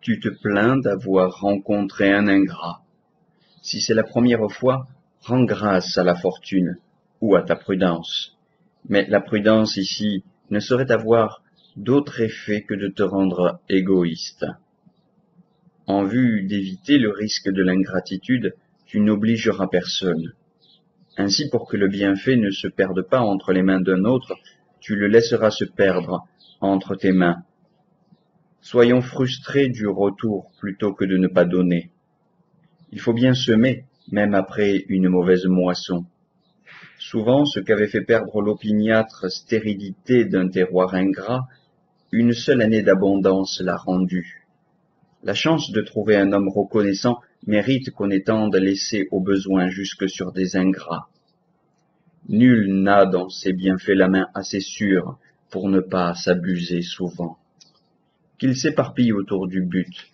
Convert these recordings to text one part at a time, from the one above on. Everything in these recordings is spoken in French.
Tu te plains d'avoir rencontré un ingrat. Si c'est la première fois, rends grâce à la fortune ou à ta prudence. Mais la prudence ici ne saurait avoir d'autre effet que de te rendre égoïste. En vue d'éviter le risque de l'ingratitude, tu n'obligeras personne. Ainsi, pour que le bienfait ne se perde pas entre les mains d'un autre, tu le laisseras se perdre entre tes mains. Soyons frustrés du retour plutôt que de ne pas donner. Il faut bien semer, même après une mauvaise moisson. Souvent, ce qu'avait fait perdre l'opiniâtre stérilité d'un terroir ingrat, une seule année d'abondance l'a rendu. La chance de trouver un homme reconnaissant mérite qu'on étende l'essai aux besoins jusque sur des ingrats. Nul n'a dans ses bienfaits la main assez sûre pour ne pas s'abuser souvent. Qu'il s'éparpille autour du but,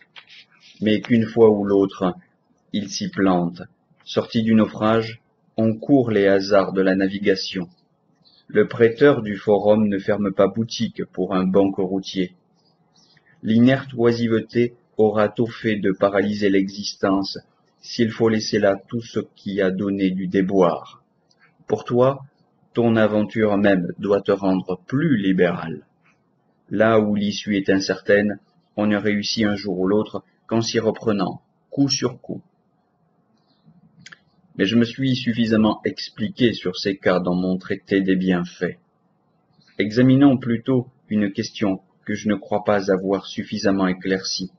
mais qu'une fois ou l'autre, il s'y plante. Sorti du naufrage, on court les hasards de la navigation. Le prêteur du forum ne ferme pas boutique pour un banque routier. L'inerte oisiveté aura tôt fait de paralyser l'existence s'il faut laisser là tout ce qui a donné du déboire. Pour toi, ton aventure même doit te rendre plus libéral. Là où l'issue est incertaine, on ne réussit un jour ou l'autre qu'en s'y reprenant, coup sur coup. Mais je me suis suffisamment expliqué sur ces cas dans mon traité des bienfaits. Examinons plutôt une question que je ne crois pas avoir suffisamment éclaircie.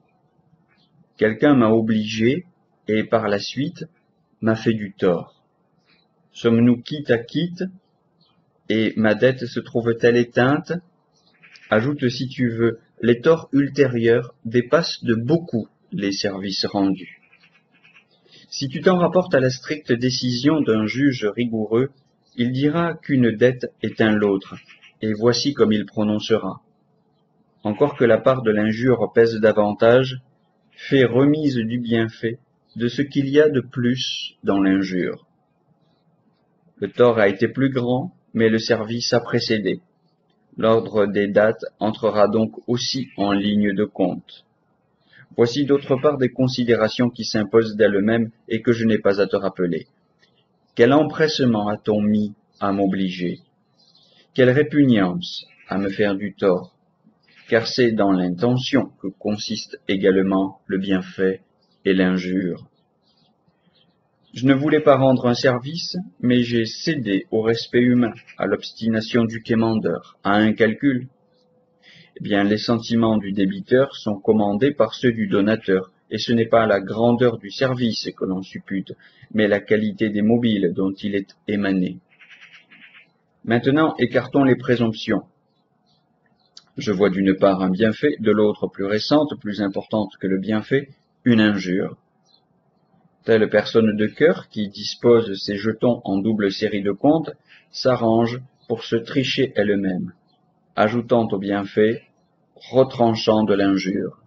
Quelqu'un m'a obligé et par la suite m'a fait du tort. Sommes-nous quitte à quitte et ma dette se trouve-t-elle éteinte? Ajoute si tu veux, les torts ultérieurs dépassent de beaucoup les services rendus. Si tu t'en rapportes à la stricte décision d'un juge rigoureux, il dira qu'une dette éteint l'autre, et voici comme il prononcera. Encore que la part de l'injure pèse davantage, fais remise du bienfait de ce qu'il y a de plus dans l'injure. Le tort a été plus grand, mais le service a précédé. L'ordre des dates entrera donc aussi en ligne de compte. Voici d'autre part des considérations qui s'imposent d'elles-mêmes et que je n'ai pas à te rappeler. Quel empressement a-t-on mis à m'obliger? Quelle répugnance à me faire du tort? Car c'est dans l'intention que consiste également le bienfait et l'injure. Je ne voulais pas rendre un service, mais j'ai cédé au respect humain, à l'obstination du quémandeur, à un calcul. Eh bien, les sentiments du débiteur sont commandés par ceux du donateur, et ce n'est pas la grandeur du service que l'on suppute, mais la qualité des mobiles dont il est émané. Maintenant, écartons les présomptions. Je vois d'une part un bienfait, de l'autre plus récente, plus importante que le bienfait, une injure. Telle personne de cœur qui dispose ses jetons en double série de comptes s'arrange pour se tricher elle-même, ajoutant au bienfait, retranchant de l'injure.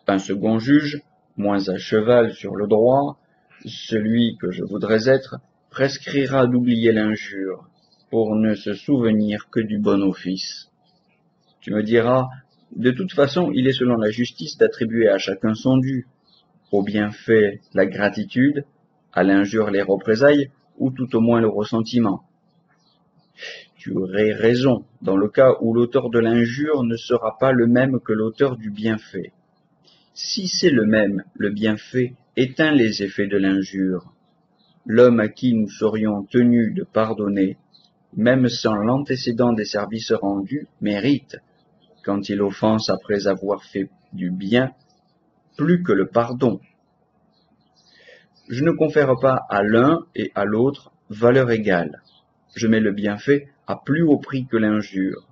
Un second juge, moins à cheval sur le droit, celui que je voudrais être, prescrira d'oublier l'injure, pour ne se souvenir que du bon office. Tu me diras, de toute façon, il est selon la justice d'attribuer à chacun son dû, au bienfait la gratitude, à l'injure les représailles, ou tout au moins le ressentiment. Tu aurais raison, dans le cas où l'auteur de l'injure ne sera pas le même que l'auteur du bienfait. Si c'est le même, le bienfait éteint les effets de l'injure. L'homme à qui nous serions tenus de pardonner, même sans l'antécédent des services rendus, mérite, quand il offense après avoir fait du bien, plus que le pardon. Je ne confère pas à l'un et à l'autre valeur égale. Je mets le bienfait à plus haut prix que l'injure.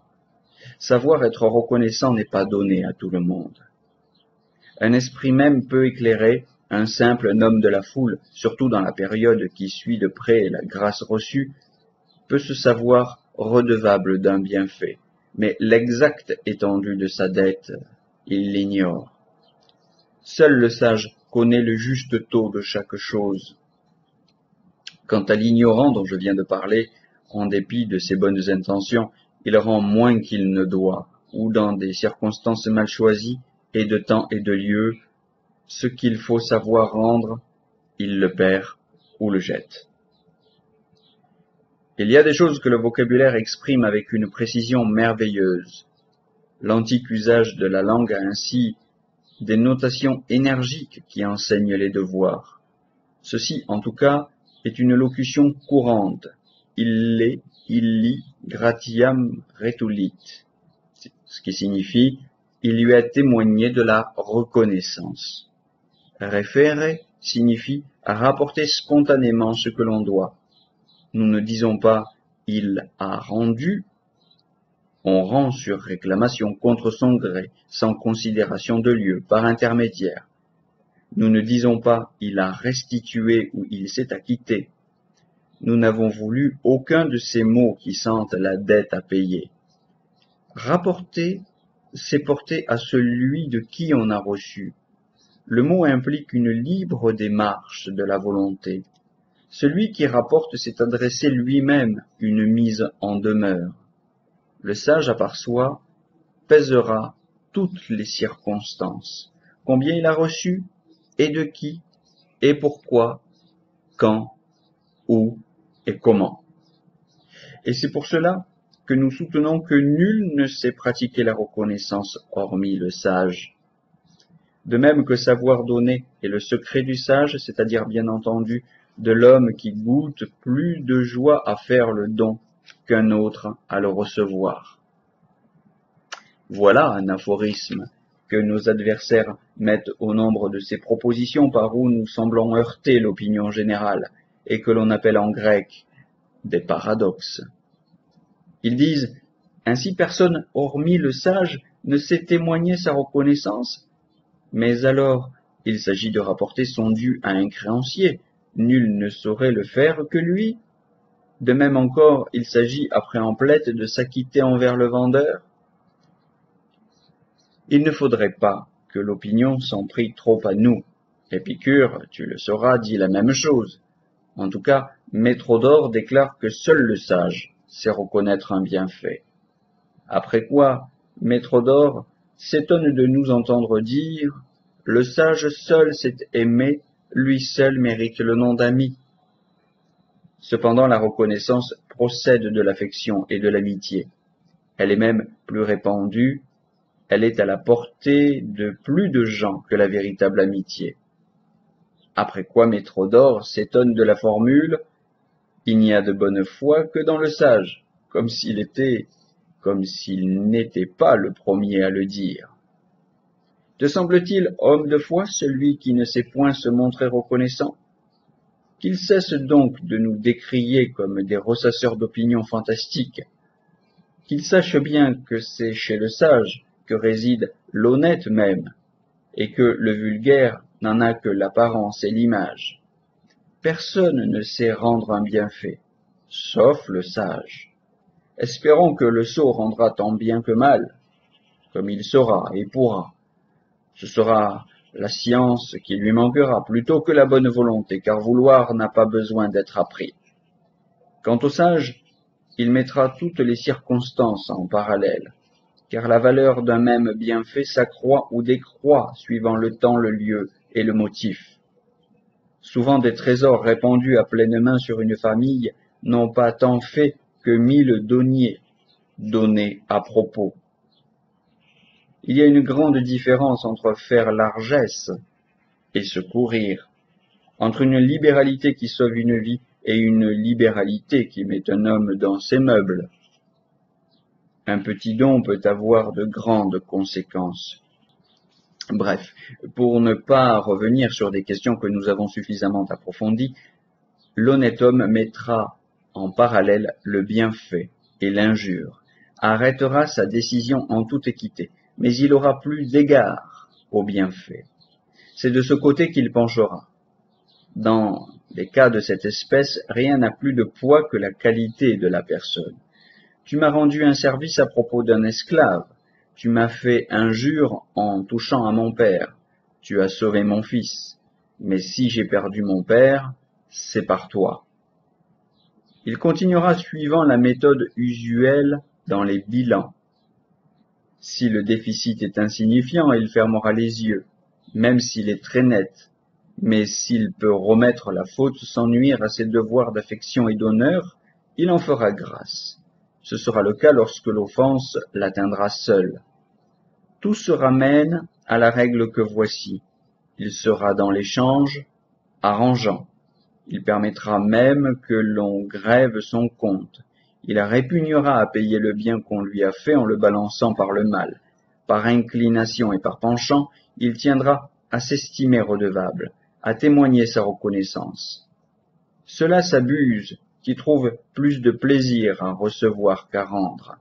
Savoir être reconnaissant n'est pas donné à tout le monde. Un esprit même peu éclairé, un simple homme de la foule, surtout dans la période qui suit de près la grâce reçue, peut se savoir redevable d'un bienfait, mais l'exacte étendue de sa dette, il l'ignore. Seul le sage connaît le juste taux de chaque chose. Quant à l'ignorant dont je viens de parler, en dépit de ses bonnes intentions, il rend moins qu'il ne doit, ou dans des circonstances mal choisies, et de temps et de lieu, ce qu'il faut savoir rendre, il le perd ou le jette. Il y a des choses que le vocabulaire exprime avec une précision merveilleuse. L'antique usage de la langue a ainsi des notations énergiques qui enseignent les devoirs. Ceci, en tout cas, est une locution courante. Ille, illi, gratiam retulit, ce qui signifie « il lui a témoigné de la reconnaissance ». Référer signifie rapporter spontanément ce que l'on doit. Nous ne disons pas « il a rendu », on rend sur réclamation contre son gré, sans considération de lieu, par intermédiaire. Nous ne disons pas « il a restitué » ou « il s'est acquitté ». Nous n'avons voulu aucun de ces mots qui sentent la dette à payer. Rapporter, c'est porter à celui de qui on a reçu. Le mot implique une libre démarche de la volonté. Celui qui rapporte s'est adressé lui-même une mise en demeure. Le sage à part soi pèsera toutes les circonstances, combien il a reçu, et de qui, et pourquoi, quand, où et comment. Et c'est pour cela que nous soutenons que nul ne sait pratiquer la reconnaissance hormis le sage. De même que savoir donner est le secret du sage, c'est-à-dire bien entendu de l'homme qui goûte plus de joie à faire le don qu'un autre à le recevoir. Voilà un aphorisme que nos adversaires mettent au nombre de ces propositions par où nous semblons heurter l'opinion générale et que l'on appelle en grec des paradoxes. Ils disent « Ainsi personne, hormis le sage, ne sait témoigner sa reconnaissance, mais alors il s'agit de rapporter son dû à un créancier, nul ne saurait le faire que lui. De même encore, il s'agit après emplette de s'acquitter envers le vendeur. Il ne faudrait pas que l'opinion s'en prie trop à nous. Épicure, tu le sauras, dit la même chose. En tout cas, Métrodore déclare que seul le sage sait reconnaître un bienfait. Après quoi, Métrodore s'étonne de nous entendre dire « Le sage seul sait aimer, lui seul mérite le nom d'ami ». Cependant, la reconnaissance procède de l'affection et de l'amitié. Elle est même plus répandue, elle est à la portée de plus de gens que la véritable amitié. Après quoi Métrodore s'étonne de la formule « Il n'y a de bonne foi que dans le sage », comme s'il n'était pas le premier à le dire. Te semble-t-il homme de foi celui qui ne sait point se montrer reconnaissant? Qu'il cesse donc de nous décrier comme des ressasseurs d'opinions fantastiques. Qu'il sache bien que c'est chez le sage que réside l'honnête même, et que le vulgaire n'en a que l'apparence et l'image. Personne ne sait rendre un bienfait, sauf le sage. Espérons que le sot rendra tant bien que mal, comme il saura et pourra. Ce sera la science qui lui manquera plutôt que la bonne volonté, car vouloir n'a pas besoin d'être appris. Quant au sage, il mettra toutes les circonstances en parallèle, car la valeur d'un même bienfait s'accroît ou décroît suivant le temps, le lieu et le motif. Souvent des trésors répandus à pleine main sur une famille n'ont pas tant fait que 1000 deniers donnés à propos. Il y a une grande différence entre faire largesse et secourir, entre une libéralité qui sauve une vie et une libéralité qui met un homme dans ses meubles. Un petit don peut avoir de grandes conséquences. Bref, pour ne pas revenir sur des questions que nous avons suffisamment approfondies, l'honnête homme mettra en parallèle le bienfait et l'injure, arrêtera sa décision en toute équité, mais il aura plus d'égard au bienfait. C'est de ce côté qu'il penchera. Dans les cas de cette espèce, rien n'a plus de poids que la qualité de la personne. Tu m'as rendu un service à propos d'un esclave, tu m'as fait injure en touchant à mon père, tu as sauvé mon fils, mais si j'ai perdu mon père, c'est par toi. Il continuera suivant la méthode usuelle dans les bilans. Si le déficit est insignifiant, il fermera les yeux, même s'il est très net, mais s'il peut remettre la faute sans nuire à ses devoirs d'affection et d'honneur, il en fera grâce. Ce sera le cas lorsque l'offense l'atteindra seule. Tout se ramène à la règle que voici. Il sera dans l'échange arrangeant. Il permettra même que l'on grève son compte. Il répugnera à payer le bien qu'on lui a fait en le balançant par le mal. Par inclination et par penchant, il tiendra à s'estimer redevable, à témoigner sa reconnaissance. Ceux-là s'abusent, qui trouvent plus de plaisir à recevoir qu'à rendre.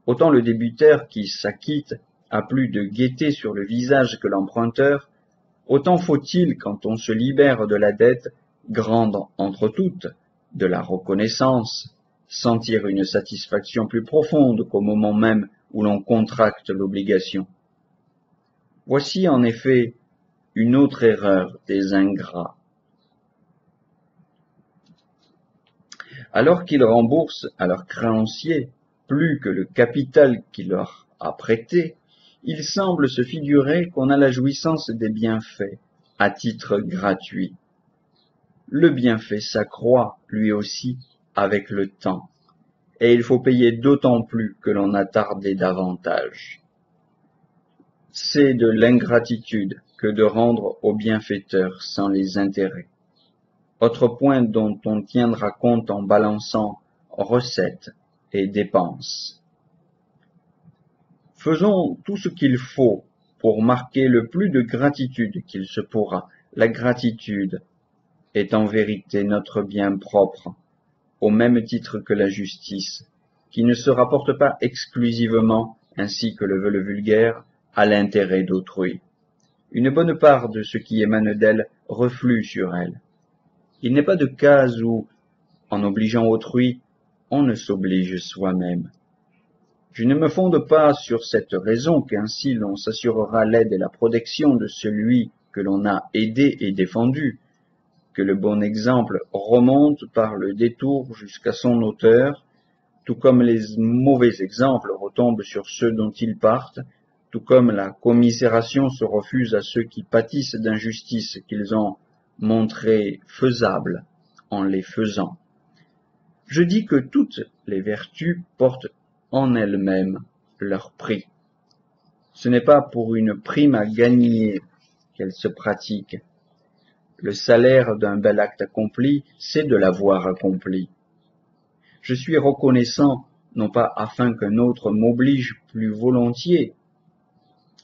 Autant le débiteur qui s'acquitte a plus de gaieté sur le visage que l'emprunteur, autant faut-il, quand on se libère de la dette, grande entre toutes, de la reconnaissance, sentir une satisfaction plus profonde qu'au moment même où l'on contracte l'obligation. Voici en effet une autre erreur des ingrats. Alors qu'ils remboursent à leurs créanciers plus que le capital qui leur a prêté, il semble se figurer qu'on a la jouissance des bienfaits à titre gratuit. Le bienfait s'accroît, lui aussi, avec le temps, et il faut payer d'autant plus que l'on a tardé davantage. C'est de l'ingratitude que de rendre aux bienfaiteurs sans les intérêts. Autre point dont on tiendra compte en balançant recettes et dépenses. Faisons tout ce qu'il faut pour marquer le plus de gratitude qu'il se pourra. La gratitude est en vérité notre bien propre, au même titre que la justice, qui ne se rapporte pas exclusivement, ainsi que le veut le vulgaire, à l'intérêt d'autrui. Une bonne part de ce qui émane d'elle reflue sur elle. Il n'est pas de cas où, en obligeant autrui, on ne s'oblige soi-même. Je ne me fonde pas sur cette raison qu'ainsi l'on s'assurera l'aide et la protection de celui que l'on a aidé et défendu, que le bon exemple remonte par le détour jusqu'à son auteur, tout comme les mauvais exemples retombent sur ceux dont ils partent, tout comme la commisération se refuse à ceux qui pâtissent d'injustices qu'ils ont montrées faisables en les faisant. Je dis que toutes les vertus portent en elles-mêmes leur prix. Ce n'est pas pour une prime à gagner qu'elles se pratiquent. Le salaire d'un bel acte accompli, c'est de l'avoir accompli. Je suis reconnaissant, non pas afin qu'un autre m'oblige plus volontiers,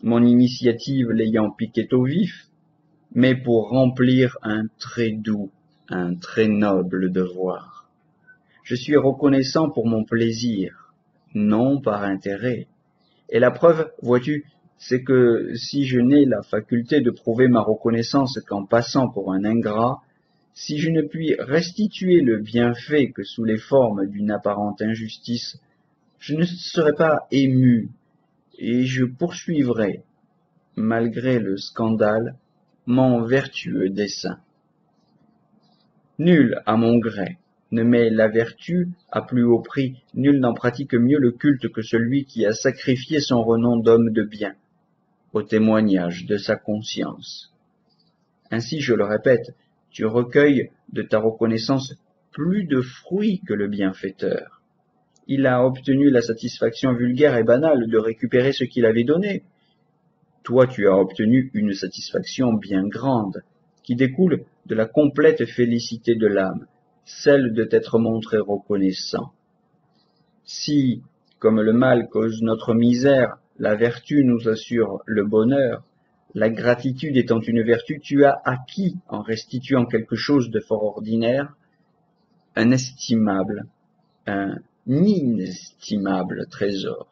mon initiative l'ayant piqué au vif, mais pour remplir un très doux, un très noble devoir. Je suis reconnaissant pour mon plaisir, non par intérêt. Et la preuve, vois-tu, c'est que si je n'ai la faculté de prouver ma reconnaissance qu'en passant pour un ingrat, si je ne puis restituer le bienfait que sous les formes d'une apparente injustice, je ne serai pas ému, et je poursuivrai, malgré le scandale, mon vertueux dessein. Nul, à mon gré, ne met la vertu à plus haut prix, nul n'en pratique mieux le culte que celui qui a sacrifié son renom d'homme de bien, au témoignage de sa conscience. Ainsi, je le répète, tu recueilles de ta reconnaissance plus de fruits que le bienfaiteur. Il a obtenu la satisfaction vulgaire et banale de récupérer ce qu'il avait donné. Toi, tu as obtenu une satisfaction bien grande, qui découle de la complète félicité de l'âme, celle de t'être montré reconnaissant. Si, comme le mal cause notre misère, la vertu nous assure le bonheur, la gratitude étant une vertu, tu as acquis, en restituant quelque chose de fort ordinaire, un estimable, un inestimable trésor.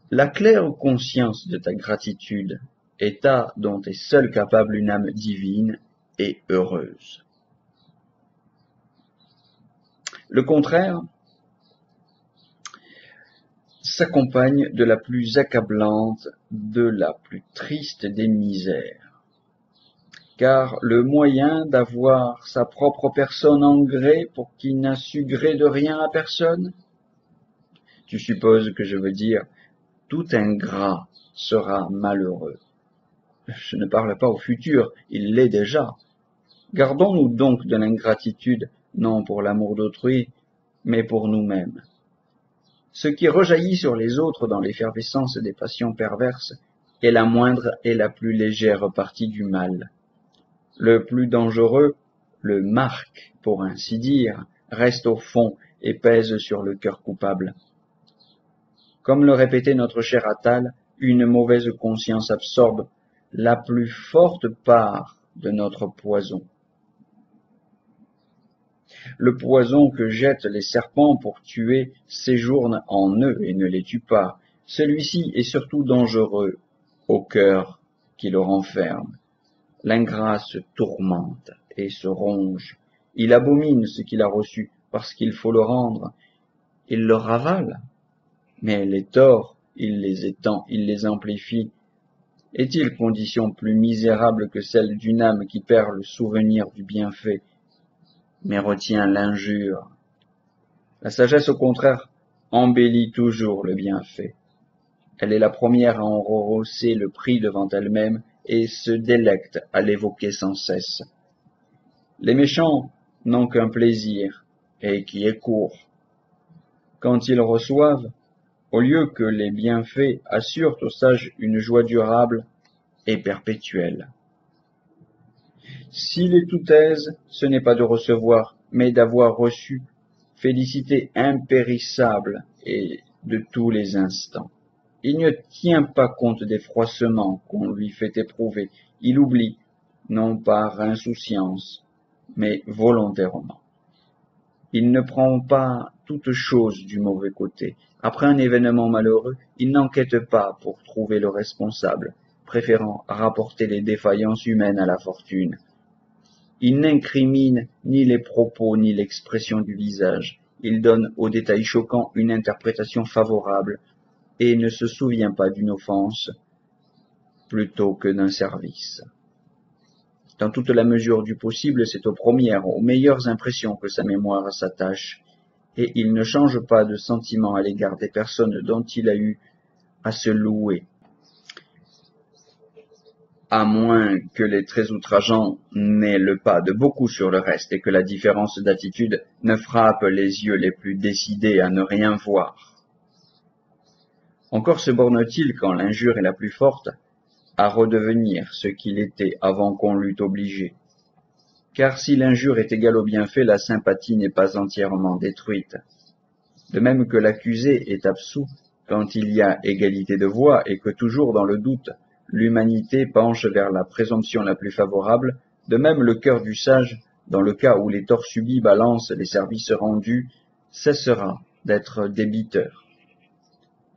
La claire conscience de ta gratitude, état dont est seule capable une âme divine et heureuse. Le contraire s'accompagne de la plus accablante, de la plus triste des misères. Car le moyen d'avoir sa propre personne en gré pour qui n'a su gré de rien à personne, Tu supposes que je veux dire tout ingrat sera malheureux. Je ne parle pas au futur, il l'est déjà. Gardons-nous donc de l'ingratitude, non pour l'amour d'autrui, mais pour nous-mêmes. Ce qui rejaillit sur les autres dans l'effervescence des passions perverses est la moindre et la plus légère partie du mal. Le plus dangereux, le marque, pour ainsi dire, reste au fond et pèse sur le cœur coupable. Comme le répétait notre cher Attal, une mauvaise conscience absorbe la plus forte part de notre poison. Le poison que jettent les serpents pour tuer séjourne en eux et ne les tue pas. Celui-ci est surtout dangereux au cœur qui le renferme. L'ingrat se tourmente et se ronge. Il abomine ce qu'il a reçu parce qu'il faut le rendre. Il le ravale. Mais les torts, il les étend, il les amplifie. Est-il condition plus misérable que celle d'une âme qui perd le souvenir du bienfait, mais retient l'injure? La sagesse, au contraire, embellit toujours le bienfait. Elle est la première à en rehausser le prix devant elle-même et se délecte à l'évoquer sans cesse. Les méchants n'ont qu'un plaisir, et qui est court. Quand ils reçoivent, au lieu que les bienfaits assurent aux sages une joie durable et perpétuelle. S'il est tout aise, ce n'est pas de recevoir, mais d'avoir reçu, félicité impérissable et de tous les instants. Il ne tient pas compte des froissements qu'on lui fait éprouver, il oublie, non par insouciance, mais volontairement. Il ne prend pas toute chose du mauvais côté. Après un événement malheureux, il n'enquête pas pour trouver le responsable, préférant rapporter les défaillances humaines à la fortune. Il n'incrimine ni les propos ni l'expression du visage. Il donne aux détails choquants une interprétation favorable et ne se souvient pas d'une offense plutôt que d'un service. Dans toute la mesure du possible, c'est aux premières, aux meilleures impressions que sa mémoire s'attache, et il ne change pas de sentiment à l'égard des personnes dont il a eu à se louer, à moins que les traits outrageants n'aient le pas de beaucoup sur le reste et que la différence d'attitude ne frappe les yeux les plus décidés à ne rien voir. Encore se borne-t-il, quand l'injure est la plus forte, à redevenir ce qu'il était avant qu'on l'eût obligé. Car si l'injure est égale au bienfait, la sympathie n'est pas entièrement détruite. De même que l'accusé est absous quand il y a égalité de voix et que toujours dans le doute, l'humanité penche vers la présomption la plus favorable, de même le cœur du sage, dans le cas où les torts subis balancent les services rendus, cessera d'être débiteur.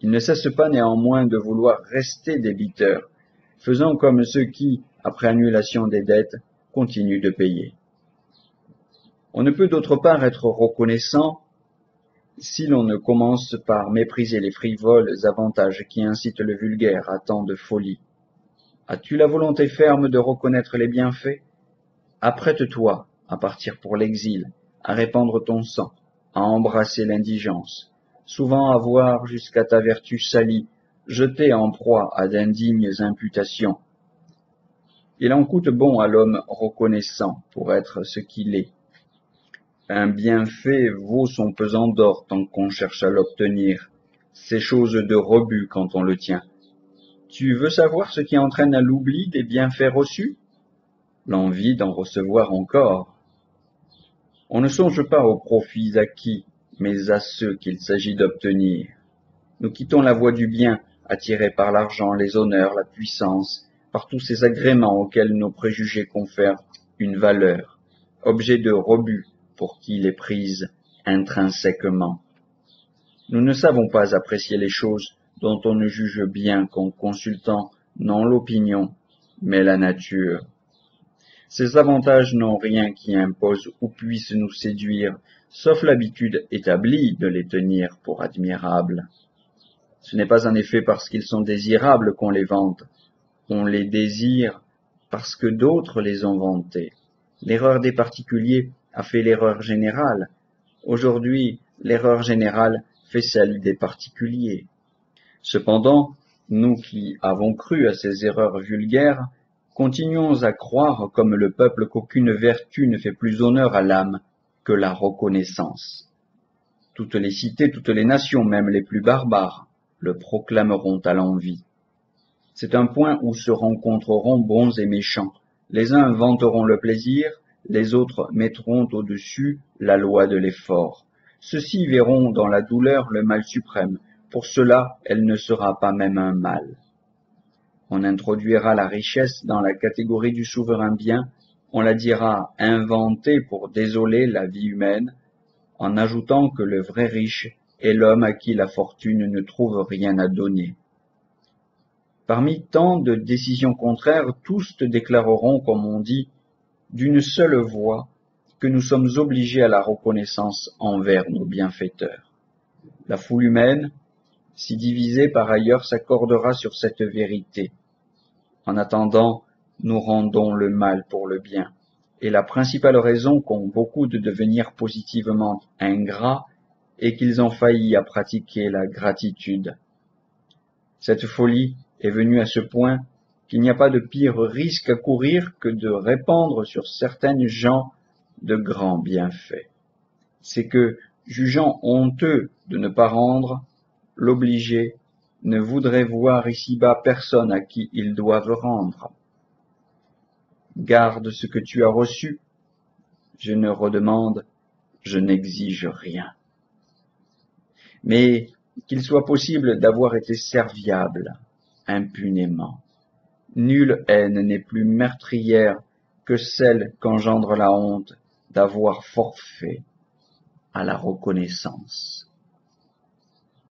Il ne cesse pas néanmoins de vouloir rester débiteur, faisant comme ceux qui, après annulation des dettes, continuent de payer. On ne peut d'autre part être reconnaissant si l'on ne commence par mépriser les frivoles avantages qui incitent le vulgaire à tant de folie. As-tu la volonté ferme de reconnaître les bienfaits? Apprête-toi à partir pour l'exil, à répandre ton sang, à embrasser l'indigence, souvent à voir jusqu'à ta vertu salie, jetée en proie à d'indignes imputations. Il en coûte bon à l'homme reconnaissant pour être ce qu'il est. Un bienfait vaut son pesant d'or tant qu'on cherche à l'obtenir. C'est chose de rebut quand on le tient. Tu veux savoir ce qui entraîne à l'oubli des bienfaits reçus? L'envie d'en recevoir encore. On ne songe pas aux profits acquis, mais à ceux qu'il s'agit d'obtenir. Nous quittons la voie du bien, attirés par l'argent, les honneurs, la puissance, par tous ces agréments auxquels nos préjugés confèrent une valeur, objet de rebut pour qui les prise intrinsèquement. Nous ne savons pas apprécier les choses dont on ne juge bien qu'en consultant non l'opinion, mais la nature. Ces avantages n'ont rien qui impose ou puisse nous séduire, sauf l'habitude établie de les tenir pour admirables. Ce n'est pas en effet parce qu'ils sont désirables qu'on les vante, on les désire parce que d'autres les ont vantés. L'erreur des particuliers a fait l'erreur générale. Aujourd'hui, l'erreur générale fait celle des particuliers. Cependant, nous qui avons cru à ces erreurs vulgaires, continuons à croire comme le peuple qu'aucune vertu ne fait plus honneur à l'âme que la reconnaissance. Toutes les cités, toutes les nations, même les plus barbares, le proclameront à l'envi. C'est un point où se rencontreront bons et méchants. Les uns vanteront le plaisir, les autres mettront au-dessus la loi de l'effort. Ceux-ci verront dans la douleur le mal suprême. Pour cela, elle ne sera pas même un mal. On introduira la richesse dans la catégorie du souverain bien, on la dira inventée pour désoler la vie humaine, en ajoutant que le vrai riche est l'homme à qui la fortune ne trouve rien à donner. Parmi tant de décisions contraires, tous te déclareront, comme on dit, d'une seule voix, que nous sommes obligés à la reconnaissance envers nos bienfaiteurs. La foule humaine, si divisée par ailleurs, s'accordera sur cette vérité. En attendant, nous rendons le mal pour le bien. Et la principale raison qu'ont beaucoup de devenir positivement ingrats est qu'ils ont failli à pratiquer la gratitude. Cette folie est venue à ce point qu'il n'y a pas de pire risque à courir que de répandre sur certaines gens de grands bienfaits. C'est que, jugeant honteux de ne pas rendre, l'obligé ne voudrait voir ici-bas personne à qui ils doivent rendre. Garde ce que tu as reçu, je ne redemande, je n'exige rien. Mais qu'il soit possible d'avoir été serviable impunément. Nulle haine n'est plus meurtrière que celle qu'engendre la honte d'avoir forfait à la reconnaissance.